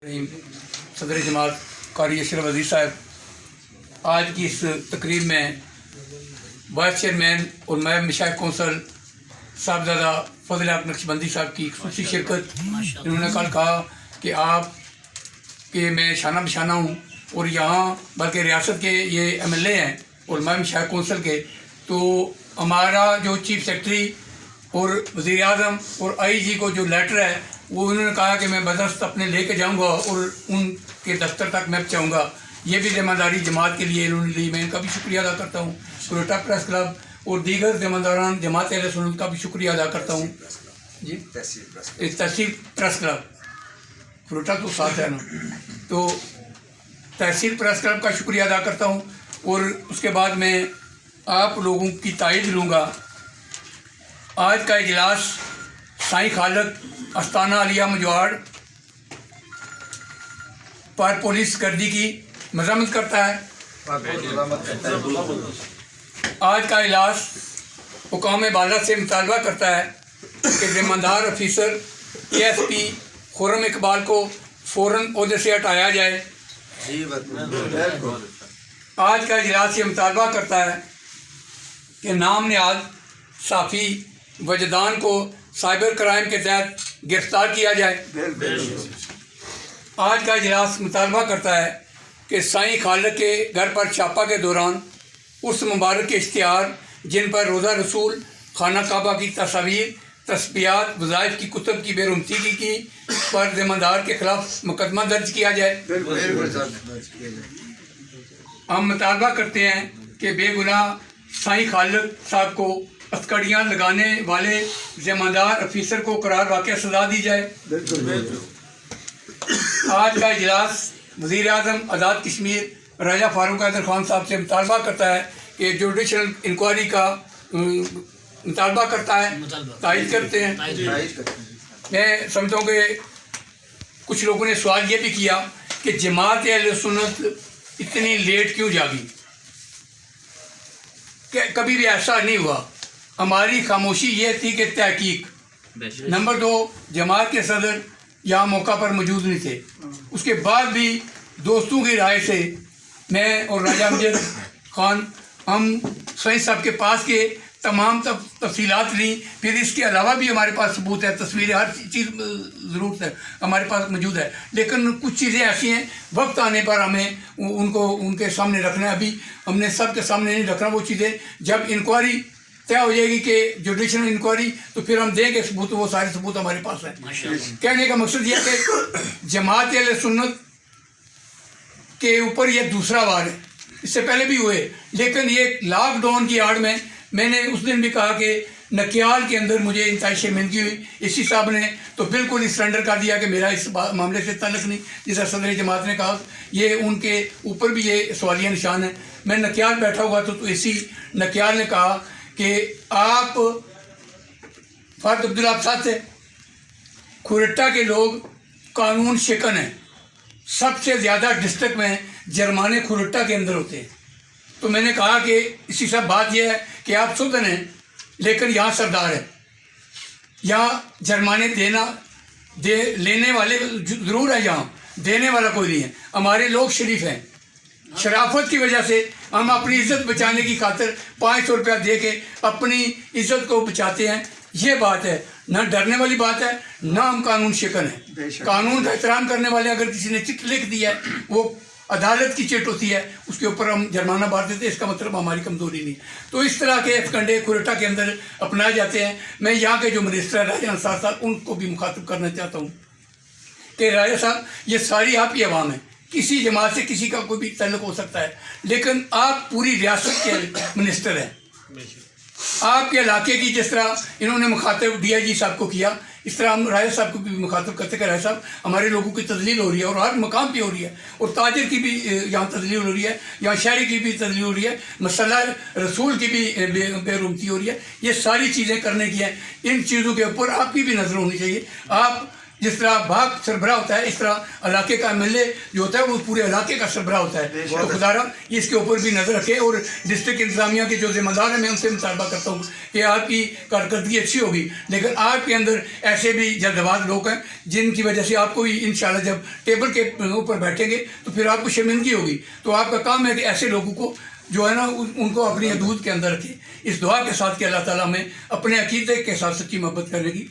सदर जमात कारी अशरफ अजीज़ साहब, आज की इस तकरीब में वाइस चेयरमैन और नायब मशाइख कौंसल साहबजादा फजल हक नक्शबंदी साहब की खुशी शिरकत। इन्होंने कल कहा कि आप के मैं शाना बशाना हूँ और यहाँ बल्कि रियासत के ये MLA हैं और नायब मशाइख कौंसल के, तो हमारा जो चीफ सेक्रेटरी और वज़ीर आज़म और IG को जो लेटर है वो उन्होंने कहा कि मैं बदस्त अपने लेके जाऊंगा और उनके दफ्तर तक मैं पहुँचाऊँगा। ये भी ज़िम्मेदारी जमात के लिए इन्होंने ली, मैं इनका भी शुक्रिया अदा करता हूँ। कोयटा प्रेस क्लब और दीगर ज़िम्मेदारान जमात अहले सुन्नत का भी शुक्रिया अदा करता हूँ। जी, तहसील प्रेस क्लब कोयटा तो साथ है ना, तो तहसील प्रेस क्लब का शुक्रिया अदा करता हूँ। और उसके बाद मैं आप लोगों की तायद लूँगा। आज का इजलास साईं खालक अस्ताना अलिया मजवाड़ पर पुलिस गर्दी की मजम्मत करता है। आज का इजलास हुकाम बाला से मुतालबा करता है कि ज़िम्मेदार अफीसर ASP खुर्रम इकबाल को फ़ौरन ओहदे से हटाया जाए। आज का इजलास ये मुतालबा करता है कि नाम निहाद साफ़ी वजदान को साइबर क्राइम के तहत गिरफ्तार किया जाए। आज का इजलास मुतालबा करता है कि साईं खालक के घर पर छापा के दौरान उस मुबारक के इश्तिहार जिन पर रोज़ा रसूल, खाना काबा की तस्वीर, तस्बीहात, वज़ाइफ की कुतुब की बेरुमतीगी की पर ज़िम्मेदार के ख़िलाफ़ मुकदमा दर्ज किया जाए। हम मुतालबा करते हैं कि बेगुनाह साईं खालक साहब को हथकड़ियाँ लगाने वाले ज़िम्मेदार अफीसर को करार वाक़या सज़ा दी जाए। आज का इजलास वज़ीर आज़म आज़ाद कश्मीर राजा फारूक हैदर खान साहब से मुतालबा करता है कि जुडिशल इंक्वायरी का मुतालबा करता है, तायद करते हैं। मैं समझता हूँ कि कुछ लोगों ने सवाल ये भी किया कि जमात अहले सुन्नत इतनी लेट क्यों जागी। कभी भी ऐसा नहीं हुआ। हमारी खामोशी ये थी कि तहकीक। नंबर 2, जमात के सदर यहाँ मौका पर मौजूद नहीं थे। उसके बाद भी दोस्तों की राय से मैं और राजा अमजद खान हम सईद साहब के पास के तमाम तफसीलात ली। फिर इसके अलावा भी हमारे पास सबूत है, तस्वीरें, हर चीज़ ज़रूरत है हमारे पास मौजूद है। लेकिन कुछ चीज़ें ऐसी हैं वक्त आने पर हमें उनको उनके सामने रखना है। अभी हमने सब के सामने नहीं रखना वो चीज़ें। जब इंक्वायरी तय हो जाएगी कि जुडिशल इंक्वायरी, तो फिर हम देंगे सबूत, वो सारे सबूत हमारे पास हैं। कहने का मकसद ये है कि जमात अहले सुन्नत के ऊपर ये दूसरा वार है। इससे पहले भी हुए, लेकिन ये लॉकडाउन की आड़ में मैंने उस दिन भी कहा कि नकियाल के अंदर मुझे इंतहाई शर्मिंदगी हुई। इसी साहब ने तो बिल्कुल ही सरेंडर कर दिया कि मेरा इस मामले से ताल्लुक़ नहीं। जिस सदर जमात ने कहा, ये उनके ऊपर भी ये सवालिया निशान है। मैं नकियाल बैठा हुआ तो इसी नकियाल ने कहा कि आप फ़ारद अब्दुल्ला साहब थे, खुरट्टा के लोग कानून शिकन हैं। सबसे ज़्यादा डिस्ट्रिक्ट में जुर्माने खुरट्टा के अंदर होते हैं। तो मैंने कहा कि इसी सब बात यह है कि आप सुल्तान हैं लेकिन यहाँ सरदार है। यहाँ जुर्माने लेने वाले ज़रूर है, यहाँ देने वाला कोई नहीं है। हमारे लोग शरीफ हैं। शराफत की वजह से हम अपनी इज़्ज़त बचाने की खातिर 500 रुपया दे के अपनी इज़्ज़त को बचाते हैं। ये बात है, ना डरने वाली बात है, ना हम कानून शिकन है। कानून का एहतराम करने वाले अगर किसी ने चिट लिख दिया है, वो अदालत की चिट होती है, उसके ऊपर हम जुर्माना भर देते हैं। इसका मतलब हमारी कमज़ोरी नहीं। तो इस तरह के फंडे खुरटा के अंदर अपनाए जाते हैं। मैं यहाँ के जो मिनिस्टर राजा अंसार साहब, उनको भी मुखातिब करना चाहता हूँ कि राजा साहब, ये सारी आप ही अवाम है। किसी जमात से किसी का कोई भी तल्लुक़ हो सकता है, लेकिन आप पूरी रियासत के मिनिस्टर हैं। आपके इलाके की जिस तरह इन्होंने मुखातिब DIG साहब को किया, इस तरह हम राजा साहब को भी मुखातिब करते कि राजा साहब, हमारे लोगों की तजलील हो रही है और हर मकाम पे हो रही है, और ताजिर की भी यहाँ तजलील हो रही है, यहाँ शहरी की भी तजलील हो रही है, मसला रसूल की भी बेरुमती हो रही है। ये सारी चीज़ें करने की हैं। इन चीज़ों के ऊपर आपकी भी नज़र होनी चाहिए। आप جس طرح باغ سربراہ ہوتا ہے اس طرح علاقے کا MLA جو ہوتا ہے وہ پورے علاقے کا سربراہ ہوتا ہے. تو خدارہ اس کے اوپر بھی نظر رکھیں اور ڈسٹرکٹ انتظامیہ کے جو ذمہ دار ہیں میں ان سے مطالبہ کرتا ہوں کہ آپ کی کارکردگی اچھی ہوگی، لیکن آپ کے اندر ایسے بھی جلد باز لوگ ہیں جن کی وجہ سے آپ کو بھی انشاءاللہ جب ٹیبل کے اوپر بیٹھیں گے تو پھر آپ کو شرمندگی ہوگی. تو آپ کا کام ہے کہ ایسے لوگوں کو جو ہے نا ان کو اپنی حدود کے اندر رکھیں. اس دعا کے ساتھ کہ اللہ تعالیٰ میں اپنے عقیدے کے ساتھ سچی محبت کرنے کی